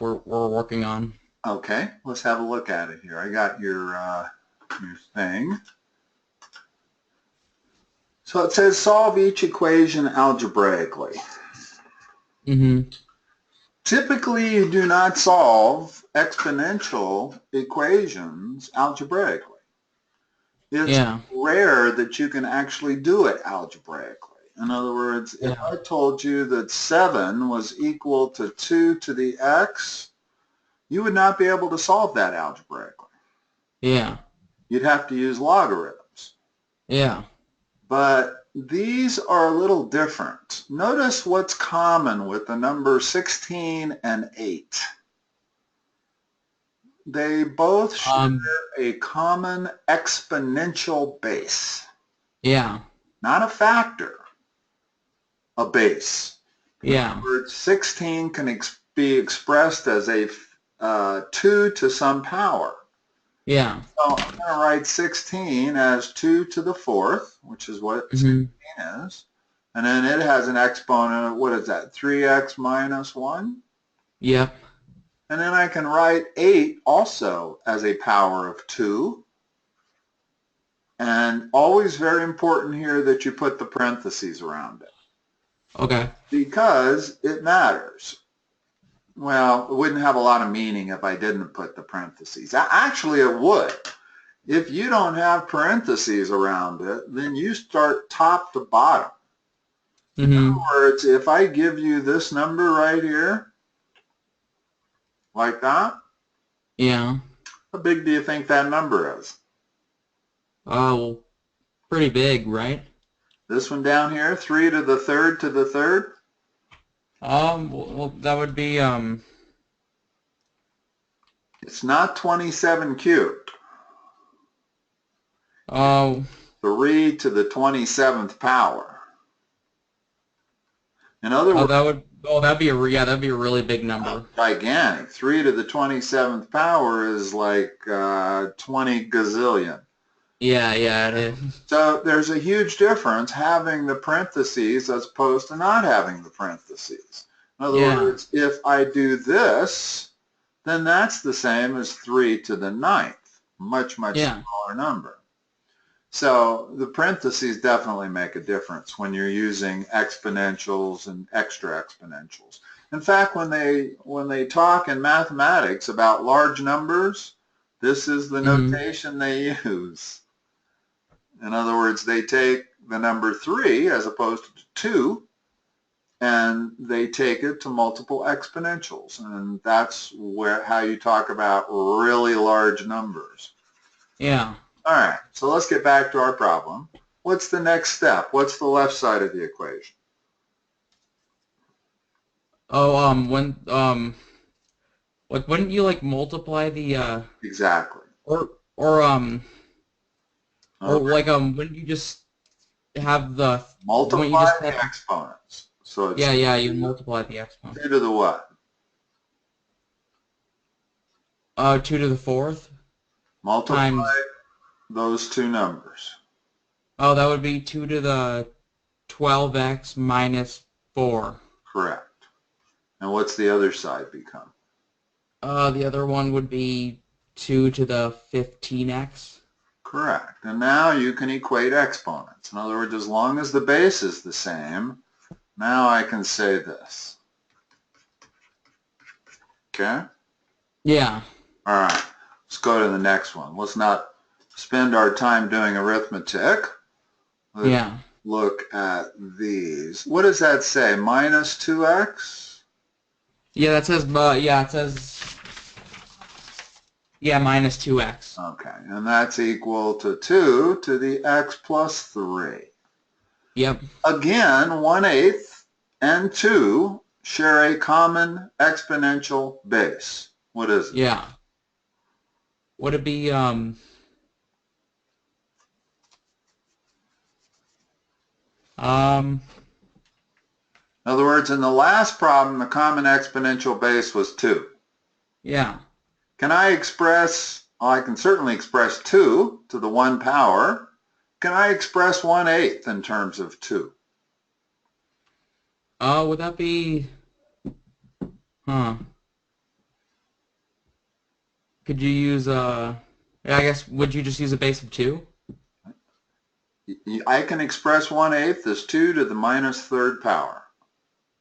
we're working on. Okay, let's have a look at it here. I got your thing. So it says solve each equation algebraically. Mm-hmm. Typically, you do not solve exponential equations algebraically. It's Yeah. rare that you can actually do it algebraically. In other words, if Yeah. I told you that 7 was equal to 2 to the x, you would not be able to solve that algebraically. Yeah. You'd have to use logarithms. Yeah. But these are a little different. Notice what's common with the number 16 and 8. They both share Um. a common exponential base, Yeah. not a factor, a base. In other Yeah. words, 16 can be expressed as a 2 to some power. Yeah. So I'm going to write 16 as 2 to the fourth, which is what Mm-hmm. 16 is. And then it has an exponent of, what is that, 3x minus 1? Yep. And then I can write 8 also as a power of 2. And always very important here that you put the parentheses around it Okay. because it matters. Well, it wouldn't have a lot of meaning if I didn't put the parentheses. Actually, it would. If you don't have parentheses around it, then you start top to bottom. In Mm-hmm. other words, if I give you this number right here, like that, Yeah. how big do you think that number is? Well, pretty big, right? This one down here, 3 to the third to the third? Well, that would be It's not 27 cubed. oh 3 to the 27th power. In other words, that'd be that'd be a really big number. gigantic. 3 to the 27th power is like 20 gazillion. Yeah, yeah, it is. So there's a huge difference having the parentheses as opposed to not having the parentheses. In other Yeah. words, if I do this, then that's the same as 3 to the ninth, much, much Yeah. smaller number. So the parentheses definitely make a difference when you're using exponentials and extra exponentials. In fact, when they talk in mathematics about large numbers, this is the Mm-hmm. notation they use. In other words, they take the number 3 as opposed to 2, and they take it to multiple exponentials. And that's how you talk about really large numbers. Yeah. All right, so let's get back to our problem. What's the next step? What's the left side of the equation? Oh, like wouldn't you like multiply the Exactly. or or or Okay. like wouldn't you just have the wouldn't you Multiply just the have exponents. So it's yeah, yeah, you multiply the exponent. 2 to the what? 2 to the fourth Multiply times those two numbers. oh that would be 2 to the 12x minus 4. Correct. And what's the other side become? The other one would be 2 to the 15x. Correct. And now you can equate exponents. In other words, as long as the base is the same, now I can say this. Okay? Yeah. All right. Let's go to the next one. Let's not spend our time doing arithmetic. Let's Yeah. look at these. What does that say? Minus 2x? Yeah, that says yeah, it says yeah, minus 2x. Okay. And that's equal to 2 to the x plus 3. Yep. Again, 1/8 and 2 share a common exponential base. What is it? Yeah. Would it be um In other words, in the last problem, the common exponential base was 2. yeah. Can I express, well, I can certainly express 2 to the 1 power. Can I express 1/8 in terms of 2? Would that be huh. Could you use yeah, I guess would you just use a base of 2? I can express 1/8 as 2 to the minus third power.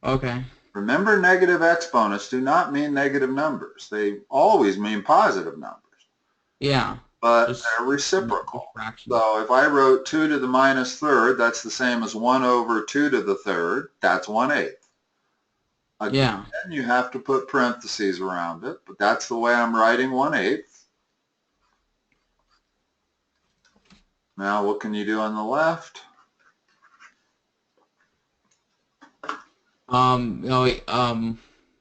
Okay. Remember, negative exponents do not mean negative numbers. They always mean positive numbers. Yeah. But Just they're reciprocal. fraction. So if I wrote 2 to the minus third, that's the same as 1 over 2 to the third. That's 1/8. Again, Yeah. you have to put parentheses around it, but that's the way I'm writing 1/8. Now what can you do on the left? No,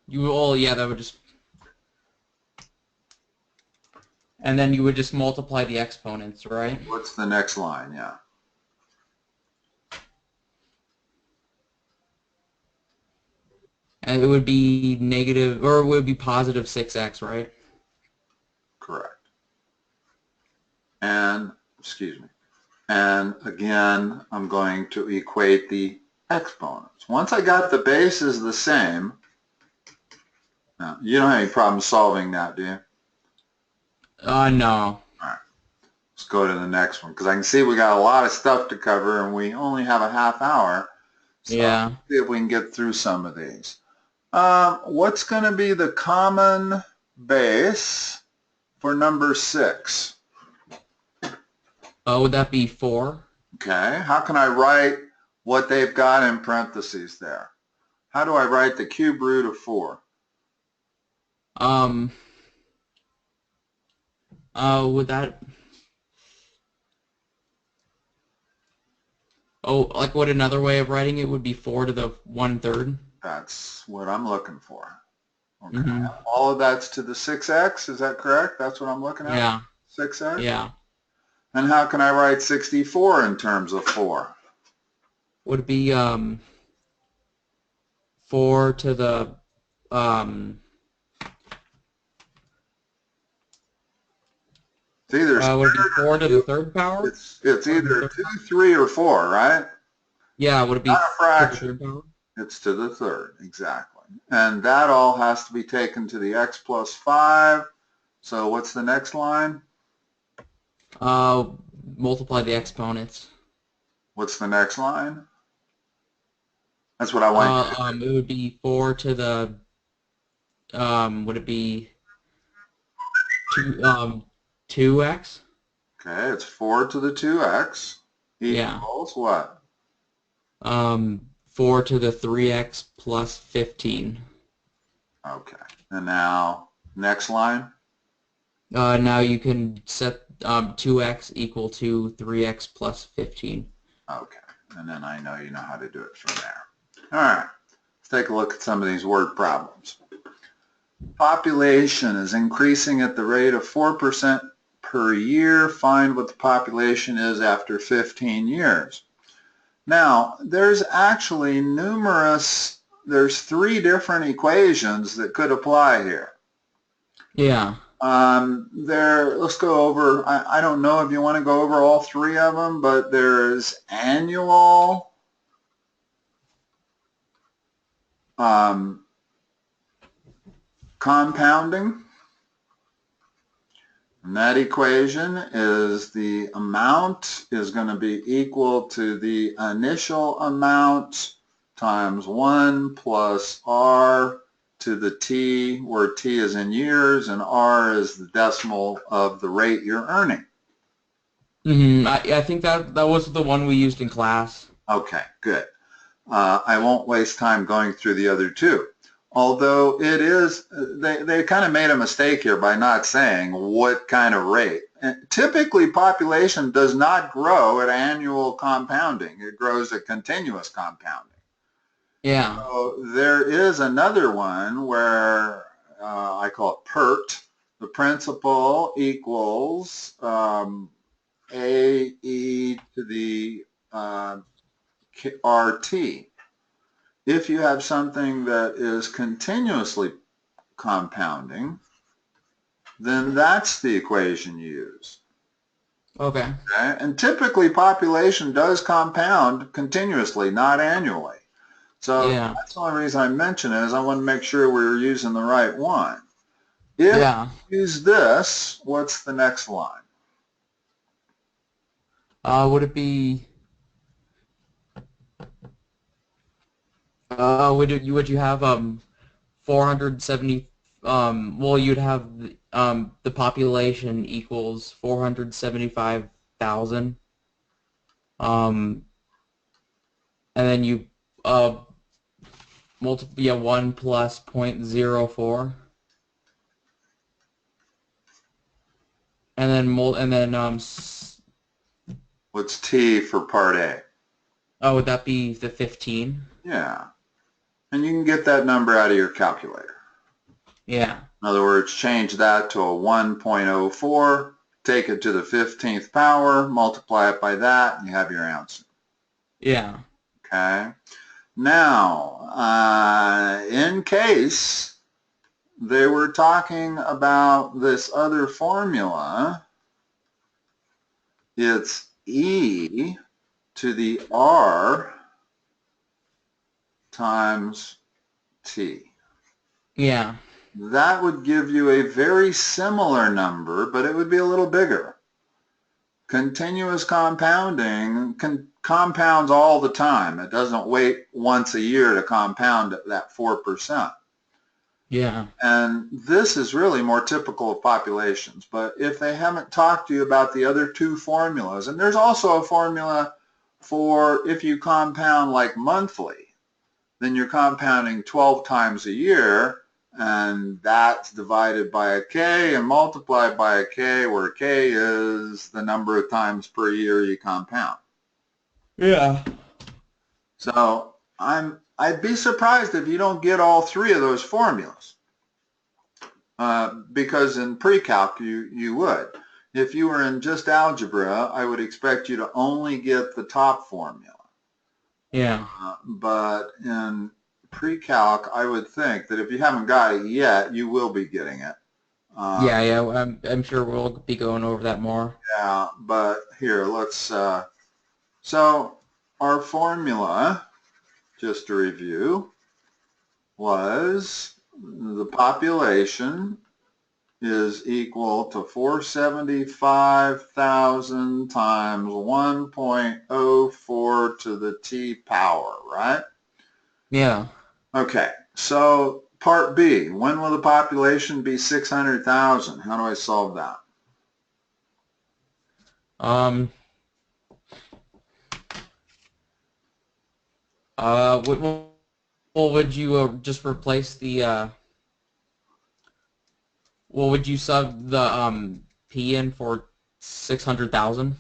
you all, yeah, that would just, and then you would just multiply the exponents, right? What's the next line? Yeah. And it would be negative, or it would be positive 6x, right? Correct. And, excuse me. And again, I'm going to equate the exponents. Once I got the bases the same, now, you don't have any problem solving that, do you? No. All right. Let's go to the next one, because I can see we got a lot of stuff to cover and we only have a half hour. So Yeah. let's see if we can get through some of these. What's going to be the common base for number 6? Would that be 4? Okay, how can I write what they've got in parentheses there? How do I write the cube root of 4? Would that, like what another way of writing it would be 4 to the 1/3? That's what I'm looking for. Okay. Mm-hmm. All of that's to the 6x, is that correct? That's what I'm looking at? Yeah. 6x? Yeah. And how can I write 64 in terms of 4? Would it be 4 to the It's either would it be 4 to the third power? it's either 2, 3, or 4, right? Yeah, would it be Not a 4 to the fraction. third power? It's to the third, exactly. And that all has to be taken to the x plus 5. So what's the next line? Multiply the exponents. What's the next line? That's what I want you to do. It would be 4 to the would it be 2x? Okay, it's 4 to the 2x equals what? 4 to the 3x plus 15. Okay, and now next line? Now you can set 2x equal to 3x plus 15. Okay, and then I know you know how to do it from there. All right, let's take a look at some of these word problems. Population is increasing at the rate of 4% per year. Find what the population is after 15 years. Now, there's actually there's 3 different equations that could apply here. Yeah. Let's go over, I don't know if you want to go over all 3 of them, but there's annual, compounding, and that equation is the amount is going to be equal to the initial amount times 1 plus r to the t, where t is in years and r is the decimal of the rate you're earning. I think that was the one we used in class. Okay, good. I won't waste time going through the other 2. Although it is, they kind of made a mistake here by not saying what kind of rate. And typically, population does not grow at annual compounding. It grows at continuous compounding. Yeah. So there is another one where I call it PERT. The principal equals AE to the RT. If you have something that is continuously compounding, then that's the equation you use. Okay. Okay? And typically population does compound continuously, not annually. So that's the only reason I mention it is I want to make sure we're using the right one. If Yeah. you use this, what's the next line? Would it be would you have 470 well you'd have the population equals 475,000 and then you uh multiply 1 plus 0.04 and then What's T for part A? oh, would that be the 15? Yeah. And you can get that number out of your calculator. Yeah. In other words, change that to a 1.04, take it to the 15th power, multiply it by that, and you have your answer. Yeah. Okay. Now, in case they were talking about this other formula, it's e to the r times t. Yeah. That would give you a very similar number, but it would be a little bigger. Continuous compounding compounds all the time. It doesn't wait once a year to compound at that 4%. Yeah. And this is really more typical of populations. But if they haven't talked to you about the other two formulas, and there's also a formula for if you compound like monthly, then you're compounding 12 times a year, and that's divided by a k and multiplied by a k, where k is the number of times per year you compound. Yeah. So I'd be surprised if you don't get all three of those formulas, because in pre-calc you would. If you were in just algebra, I would expect you to only get the top formula. Yeah. But in pre-calc, I would think that if you haven't got it yet, you will be getting it. Yeah, yeah, I'm sure we'll be going over that more. Yeah, but here, let's, so our formula, just to review, was the population is equal to 475,000 times 1.04 to the t power, right? Yeah. Okay, so part B, when will the population be 600,000? How do I solve that? Um. Would you just replace the would you sub the P in for 600,000?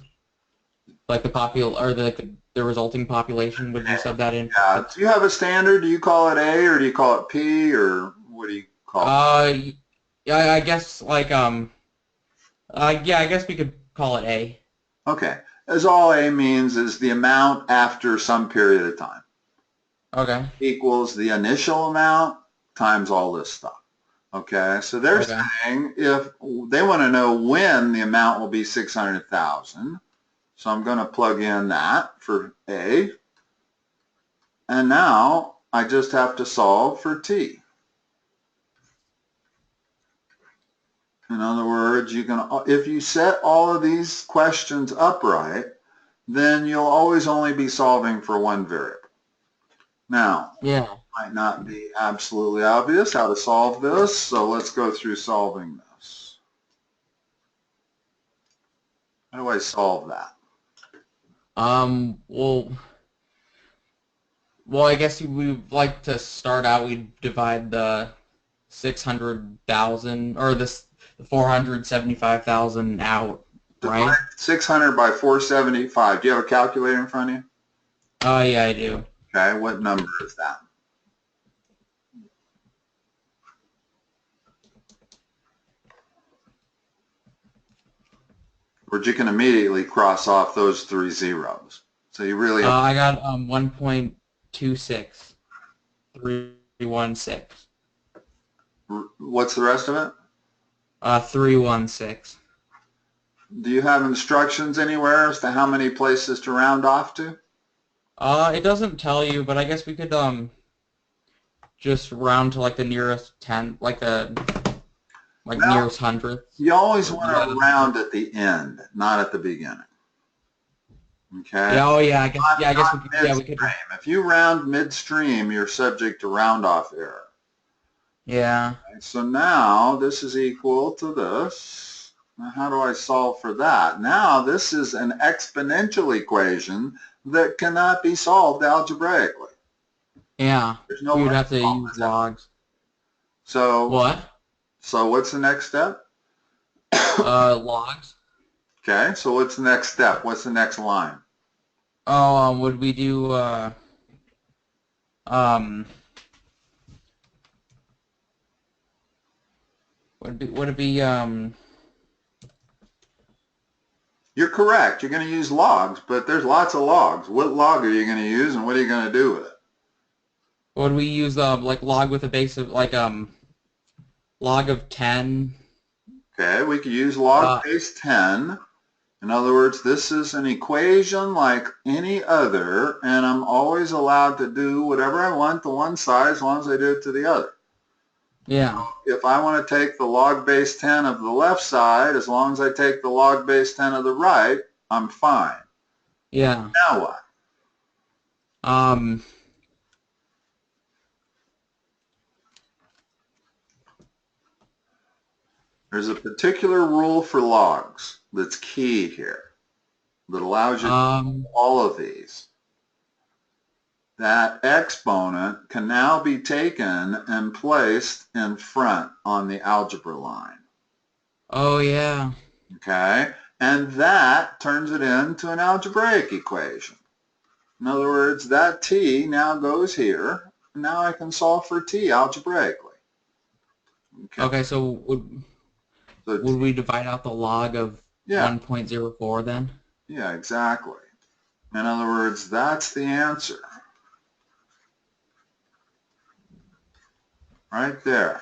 Like the the resulting population, would you sub that in for Yeah, six? do you have a standard? Do you call it A or do you call it P or what do you call it? Uh, yeah, I guess like yeah, I guess we could call it A. Okay, as all A means is the amount after some period of time Okay. equals the initial amount times all this stuff. Okay, so they're Okay. saying if they want to know when the amount will be 600,000, so I'm going to plug in that for A, and now I just have to solve for T. In other words, you can, if you set all of these questions upright, then you'll always only be solving for one variable. Now, Yeah. might not be absolutely obvious how to solve this, so let's go through solving this. How do I solve that? Well, I guess we'd like to start out. We'd divide the 600,000 or the 475,000 out, Divide right? 600 by 475. Do you have a calculator in front of you? Oh, yeah, I do. Okay, what number is that? Or you can immediately cross off those three zeros. So you really have, I got 1.26316. what's the rest of it? 316. Do you have instructions anywhere as to how many places to round off to? It doesn't tell you, but I guess we could just round to like the nearest 10, like the like Well, nearest hundredth? you always Or want yeah, to round at the end, not at the beginning. Okay? yeah, oh yeah, I guess yeah, I guess we Not could yeah we midstream. could If you round midstream, you're subject to round-off error. yeah. Okay, so now this is equal to this. Now how do I solve for that? Now this is an exponential equation that cannot be solved algebraically. Yeah. There's no We way would to have to solve use this out. logs. So, What? so what's the next step? Logs? Okay, so what's the next step? What's the next line? Oh, would we do um would it be You're correct. You're going to use logs, but there's lots of logs. What log are you going to use, and what are you going to do with it? would we use like log with a base of like log of 10? Okay, we could use log Uh base 10. In other words, this is an equation like any other, and I'm always allowed to do whatever I want to one side as long as I do it to the other. yeah. If I want to take the log base 10 of the left side, as long as I take the log base 10 of the right, I'm fine. Yeah. Now what? Um There's a particular rule for logs that's key here that allows you to do um all of these. That exponent can now be taken and placed in front on the algebra line. oh yeah. Okay? And that turns it into an algebraic equation. In other words, that t now goes here. Now I can solve for t algebraically. Okay? Okay, so So would we divide out the log of yeah, 1.04 then? yeah, exactly. In other words, that's the answer. Right there.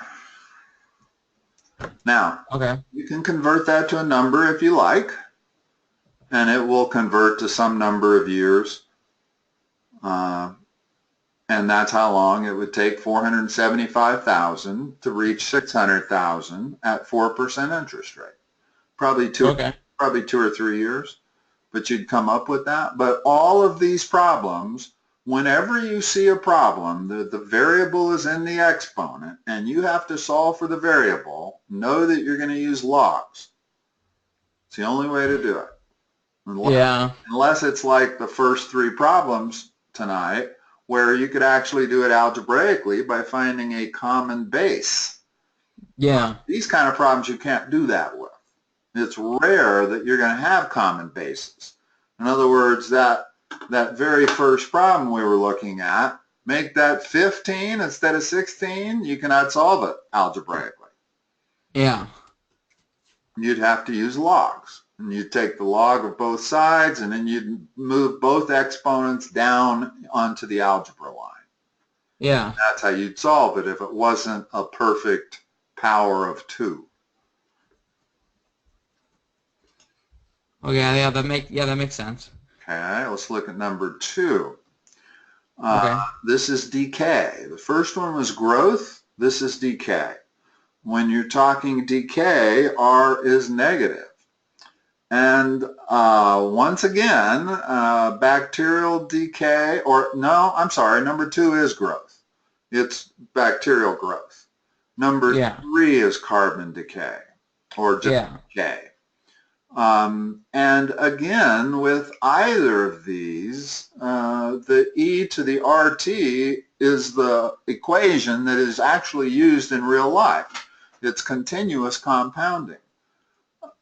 Now, Okay. you can convert that to a number if you like, and it will convert to some number of years. And that's how long it would take 475,000 to reach 600,000 at 4% interest rate. Probably Okay. 2 or 3 years, but you'd come up with that. But all of these problems, whenever you see a problem, the variable is in the exponent, and you have to solve for the variable, know that you're going to use logs. It's the only way to do it. Yeah. Unless it's like the first three problems tonight, where you could actually do it algebraically by finding a common base. Yeah. These kind of problems you can't do that with. It's rare that you're going to have common bases. In other words, that very first problem we were looking at, make that 15 instead of 16, you cannot solve it algebraically. Yeah. You'd have to use logs. And you'd take the log of both sides, and then you'd move both exponents down onto the algebra line. Yeah. That's how you'd solve it if it wasn't a perfect power of 2. Okay, yeah, that makes sense. Okay, let's look at number 2. Okay. This is decay. The first one was growth. This is decay. When you're talking decay, R is negative. And once again, bacterial decay, or no, I'm sorry, number 2 is growth. It's bacterial growth. Number Yeah. 3 is carbon decay, or just Yeah. decay. And again, with either of these, the e to the RT is the equation that is actually used in real life. It's continuous compounding.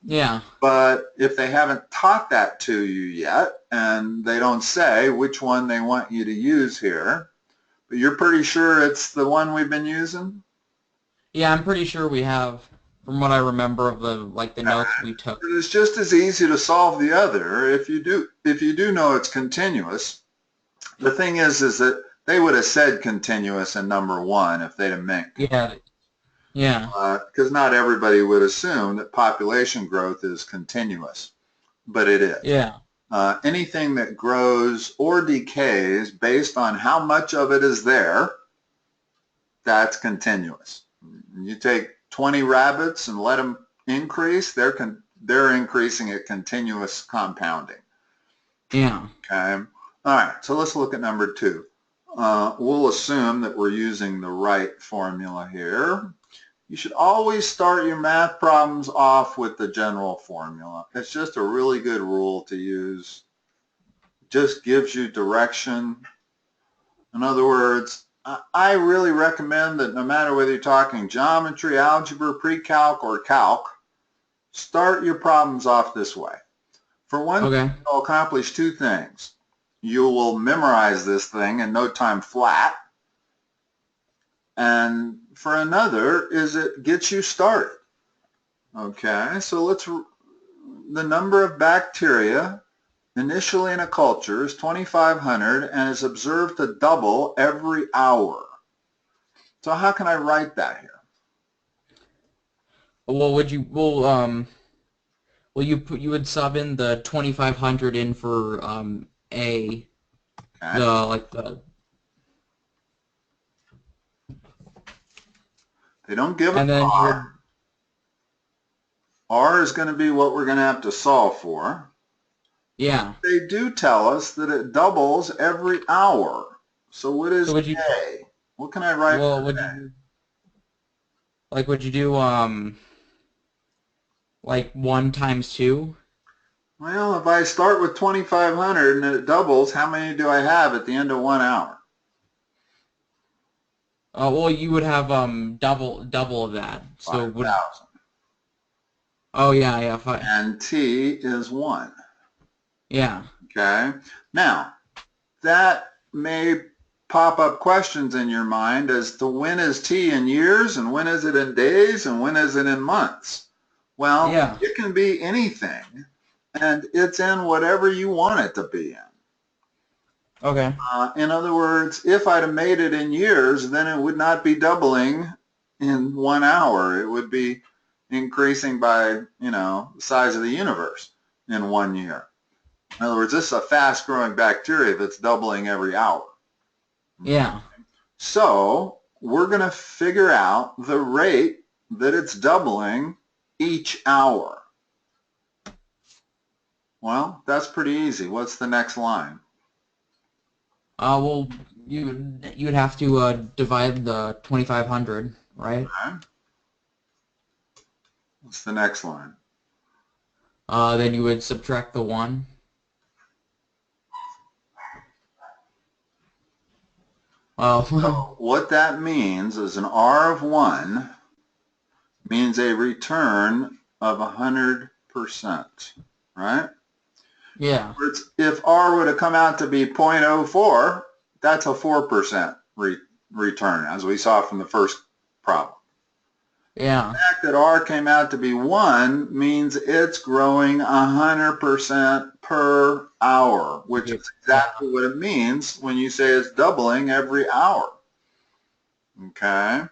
Yeah. But if they haven't taught that to you yet, and they don't say which one they want you to use here, but you're pretty sure it's the one we've been using? Yeah, I'm pretty sure we have, from what I remember of the notes we took. It's just as easy to solve the other if you do know it's continuous. The thing is that they would have said continuous in number 1 if they'd have meant. Yeah. Yeah. Because not everybody would assume that population growth is continuous, but it is. Yeah. Anything that grows or decays based on how much of it is there, that's continuous. You take 20 rabbits and let them increase, they're increasing at continuous compounding. Yeah. Okay. All right. So let's look at number 2. We'll assume that we're using the right formula here. You should always start your math problems off with the general formula. It's just a really good rule to use. Just gives you direction. In other words, I really recommend that no matter whether you're talking geometry, algebra, pre-calc, or calc, start your problems off this way. For one thing, you'll accomplish 2 things. You will memorize this thing in no time flat. And for another is it gets you started. Okay, so the number of bacteria initially in a culture is 2,500 and is observed to double every hour. So how can I write that here? Well, you would sub in the 2,500 in for A, Okay. They don't give and us then R. R is going to be what we're going to have to solve for. Yeah. They do tell us that it doubles every hour. So what is A? What can I write for A? Would you do like 1 times 2? Well, if I start with 2,500 and it doubles, how many do I have at the end of 1 hour? Well, you would have double of that. So 5,000. Oh yeah, 5. And T is 1. Yeah. Okay. Now, that may pop up questions in your mind as to when is T in years and when is it in days and when is it in months? Well, yeah. It can be anything, and it's in whatever you want it to be in. Okay. In other words, if I'd have made it in years, then it would not be doubling in 1 hour. It would be increasing by, the size of the universe in 1 year. In other words, this is a fast-growing bacteria that's doubling every hour. Yeah. So we're going to figure out the rate that it's doubling each hour. Well, that's pretty easy. What's the next line? Well, you'd have to divide the 2,500, right? Okay. What's the next line? Then you would subtract the 1. So what that means is an R of 1 means a return of 100%, right? Yeah. If R would have come out to be 0.04, that's a 4% return, as we saw from the first problem. Yeah. The fact that R came out to be 1 means it's growing 100% per hour, which is exactly what it means when you say it's doubling every hour. Okay?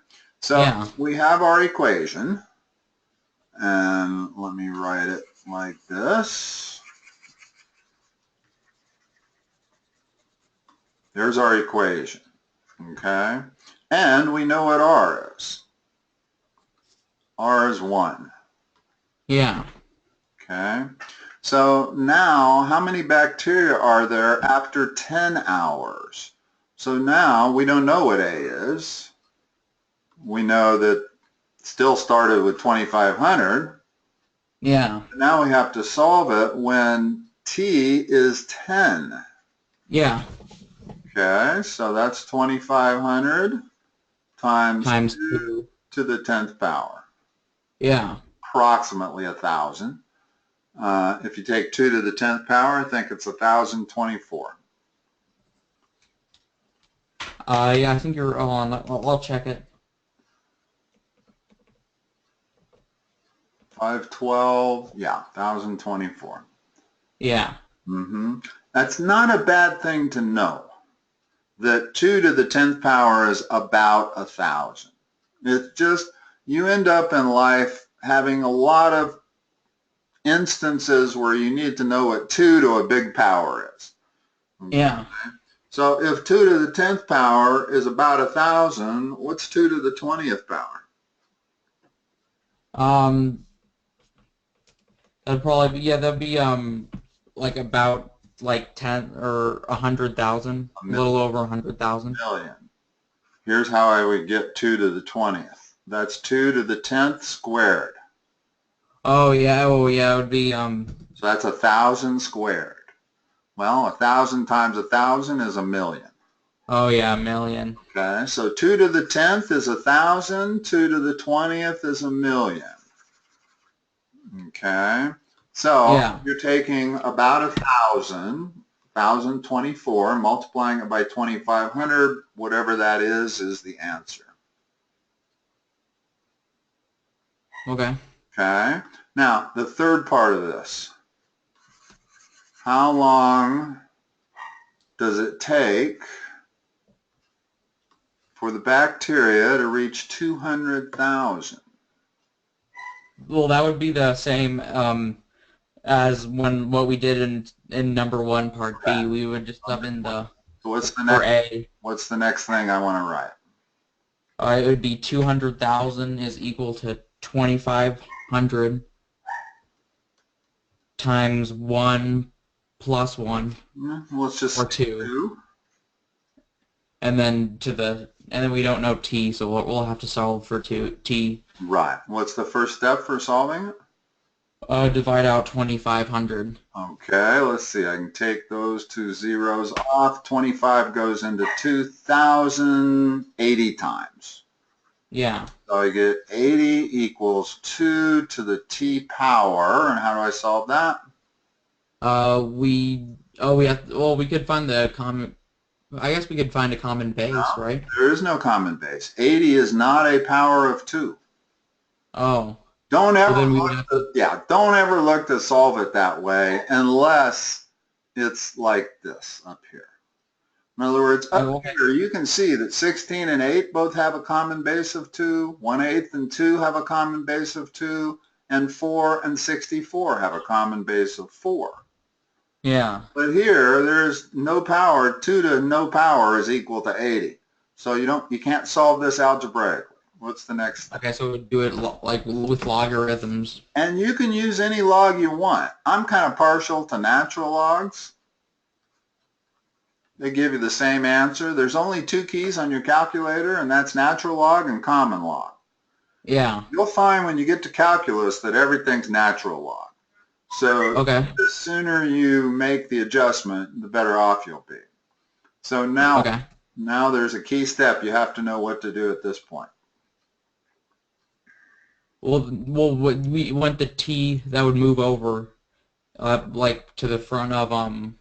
So we have our equation, and let me write it like this. There's our equation, okay? And we know what R is. R is 1. Yeah. Okay? So now, how many bacteria are there after 10 hours? So now we don't know what A is. We know that it still started with 2,500. Yeah. Now we have to solve it when T is 10. Yeah. Okay, so that's 2,500 times 2 to the 10th power. Yeah. Approximately 1,000. If you take 2 to the 10th power, I think it's 1,024. Yeah, I think you're on. I'll check it. 512, yeah, 1,024. Yeah. That's not a bad thing to know, that 2 to the 10th power is about 1,000. It's just, you end up in life having a lot of instances where you need to know what 2 to a big power is. Okay? Yeah. So if 2 to the 10th power is about 1,000, what's 2 to the 20th power? Um, that'd probably be, yeah, that'd be like about like 10 or 100,000, A a little over 100,000. million. Here's how I would get 2 to the 20th. That's 2 to the 10th squared. Oh yeah, it would be So that's 1,000 squared. Well, 1,000 times 1,000 is a million. oh yeah, a million. Okay, so 2 to the 10th is 1,000, 2 to the 20th is a million. Okay, so Yeah. you're taking about 1,000, 1,024, multiplying it by 2,500, whatever that is the answer. Okay. Okay, now the third part of this. How long does it take for the bacteria to reach 200,000? Well, that would be the same as when what we did in number one, part B. Correct. We would just sub in the So for A. what's the next thing I want to write? It would be 200,000 is equal to 2,500 times 1 plus 1 Let's just or say 2. 2. And then we don't know T, so we'll have to solve for T. Right. What's the first step for solving it? Divide out 2,500. Okay, let's see. I can take those two zeros off. 25 goes into 2,080 times. Yeah. So I get 80 equals 2 to the t power. And how do I solve that? We could find the common. I guess we could find a common base, No, right? there is no common base. 80 is not a power of 2. Oh. Don't So ever then we would look have to, to. yeah, don't ever look to solve it that way unless it's like this up here. In other words, up Oh, okay. here you can see that 16 and 8 both have a common base of 2, 1/8 and 2 have a common base of 2, and 4 and 64 have a common base of 4. Yeah. But here there's no power. 2 to no power is equal to 80. So you can't solve this algebraically. What's the next step? Okay, so we do it like with logarithms. And you can use any log you want. I'm kind of partial to natural logs. They give you the same answer. There's only 2 keys on your calculator, and that's natural log and common log. Yeah. You'll find when you get to calculus that everything's natural log. So Okay. the sooner you make the adjustment, the better off you'll be. So Okay. now there's a key step. You have to know what to do at this point. Well, we want the T that would move over, like to the front of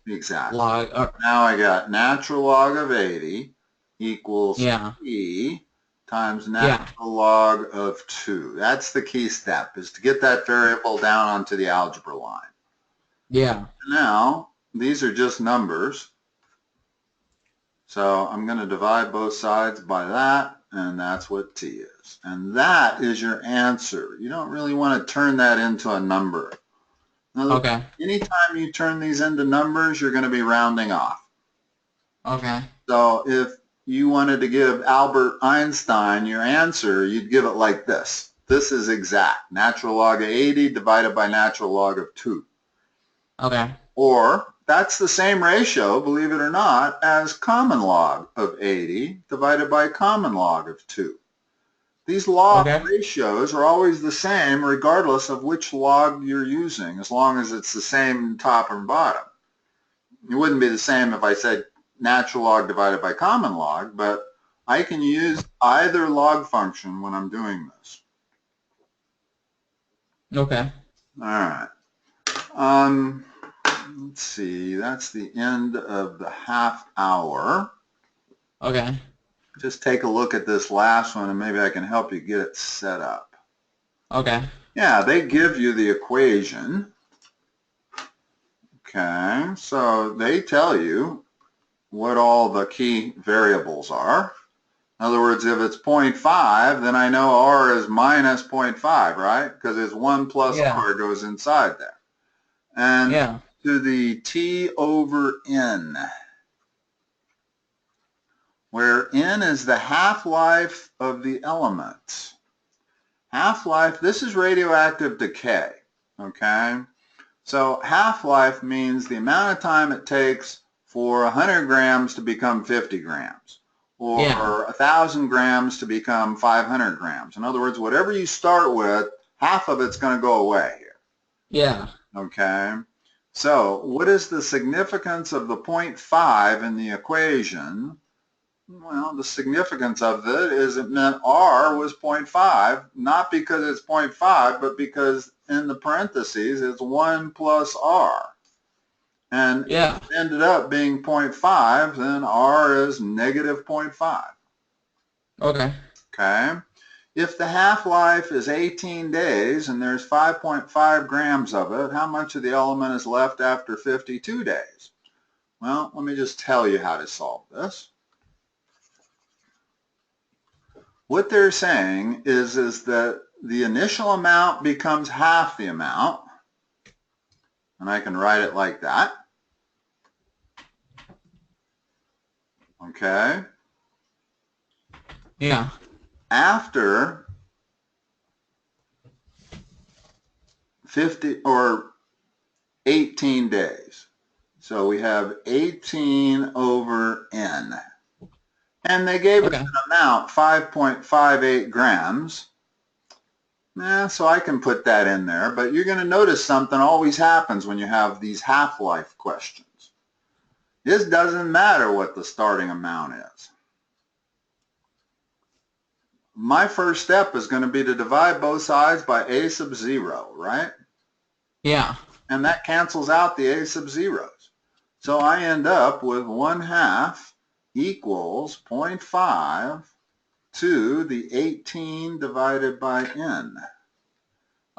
Exactly. log. Now I got natural log of 80 equals Yeah. t times Yeah. natural log of 2. That's the key step, is to get that variable down onto the algebra line. Yeah. Now, these are just numbers. So I'm going to divide both sides by that, and that's what t is. And that is your answer. You don't really want to turn that into a number. Now, Okay. anytime you turn these into numbers, you're going to be rounding off. Okay. So if you wanted to give Albert Einstein your answer, you'd give it like this. This is exact. Natural log of 80 divided by natural log of 2. Okay. Or that's the same ratio, believe it or not, as common log of 80 divided by common log of 2. These log Okay. ratios are always the same regardless of which log you're using, as long as it's the same top and bottom. It wouldn't be the same if I said natural log divided by common log, but I can use either log function when I'm doing this. Okay. All right. Let's see. That's the end of the half hour. Okay. Just take a look at this last one, and maybe I can help you get it set up. Okay. Yeah, they give you the equation. Okay, so they tell you what all the key variables are. In other words, if it's 0.5, then I know r is minus 0.5, right? Because it's 1 plus Yeah. r goes inside there. And Yeah. to the t over n, where n is the half-life of the element. Half-life, this is radioactive decay, okay? So half-life means the amount of time it takes for 100 grams to become 50 grams, Yeah. or 1,000 grams to become 500 grams. In other words, whatever you start with, half of it's going to go away here. Yeah. Okay? So what is the significance of the 0.5 in the equation? Well, the significance of it is it meant R was 0.5, not because it's 0.5, but because in the parentheses it's 1 plus R. And if Yeah. it ended up being 0.5, then R is negative 0.5. Okay. Okay? If the half-life is 18 days and there's 5.5 grams of it, how much of the element is left after 52 days? Well, let me just tell you how to solve this. What they're saying is that the initial amount becomes half the amount, and I can write it like that. Okay? Yeah. After 50 or 18 days. So we have 18 over n. And they gave us Okay. an amount, 5.58 grams. So I can put that in there, but you're going to notice something always happens when you have these half-life questions. This doesn't matter what the starting amount is. My first step is going to be to divide both sides by a sub 0, right? Yeah. And that cancels out the a sub zeros. So I end up with 1/2 equals 0.5 to the 18 divided by n.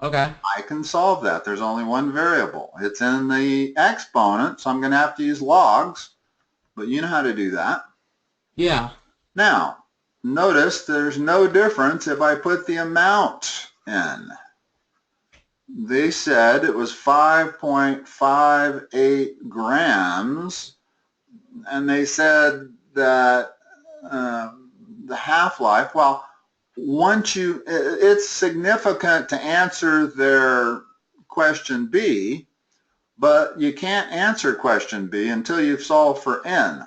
Okay. I can solve that. There's only one variable. It's in the exponent, so I'm going to have to use logs, but you know how to do that. Yeah. Now, notice there's no difference if I put the amount in. They said it was 5.58 grams, and they said that the half-life, well, it's significant to answer their question B, but you can't answer question B until you've solved for n.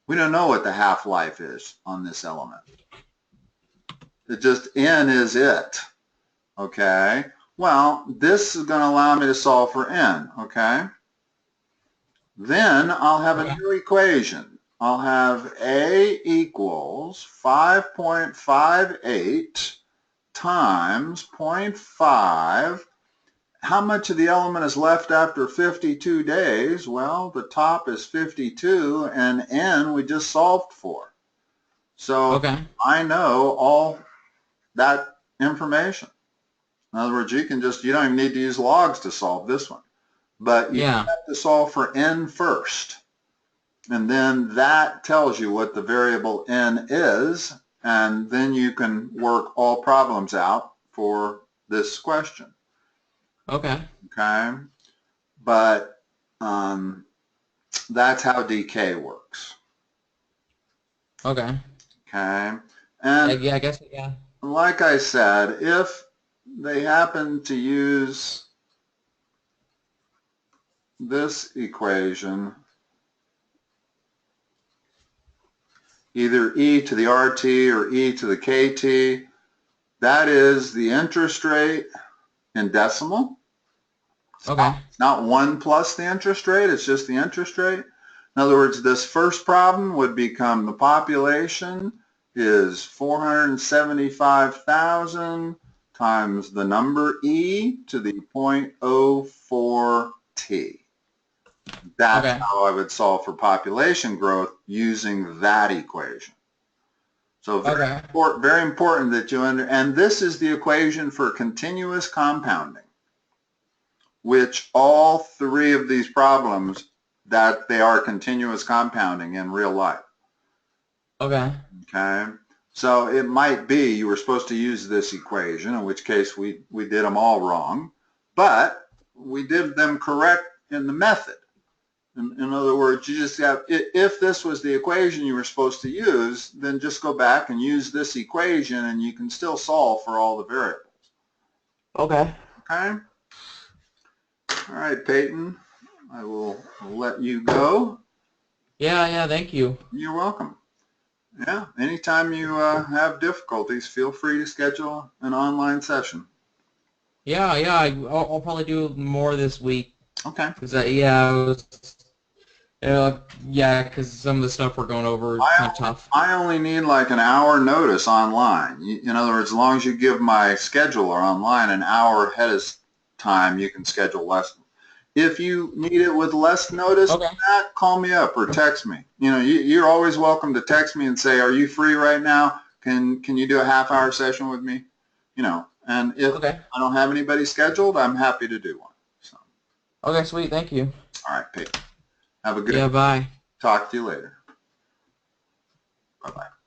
We don't know what the half-life is on this element. It just n is it, okay? Well, this is going to allow me to solve for n, okay? Then I'll have a new equation. I'll have A equals 5.58 times 0.5. How much of the element is left after 52 days? Well, the top is 52, and n we just solved for. So Okay. I know all that information. In other words, you don't even need to use logs to solve this one. But you Yeah. have to solve for n first. And then that tells you what the variable n is, and then you can work all problems out for this question. Okay. Okay? But that's how decay works. Okay. Okay? And Yeah, I guess, yeah. like I said, if they happen to use this equation, either e to the RT or e to the KT, that is the interest rate in decimal. Okay. It's not 1 plus the interest rate, it's just the interest rate. In other words, this first problem would become the population is 475,000 times the number e to the 0.04t. That's Okay. how I would solve for population growth using that equation. So Okay. very important that you and this is the equation for continuous compounding, which all three of these problems that they are continuous compounding in real life. Okay. Okay. So it might be you were supposed to use this equation, in which case we did them all wrong, but we did them correct in the method. In other words, you just have, if this was the equation you were supposed to use, then just go back and use this equation and you can still solve for all the variables. Okay. Okay? All right, Peyton, I will let you go. Yeah, yeah, thank you. You're welcome. Yeah, anytime you have difficulties, feel free to schedule an online session. Yeah, yeah, I'll probably do more this week. Okay. Cause yeah, I was, yeah, because some of the stuff we're going over is I kind of only, tough. I only need like an hour notice online. In other words, as long as you give my scheduler online an hour ahead of time, you can schedule lessons. If you need it with less notice than Okay. that, call me up or text me. You're always welcome to text me and say, "Are you free right now? Can you do a half-hour session with me?" And if Okay. I don't have anybody scheduled, I'm happy to do one. So, Okay, sweet. Thank you. all right, Pete. Have a good Yeah, day. bye. Talk to you later. Bye-bye.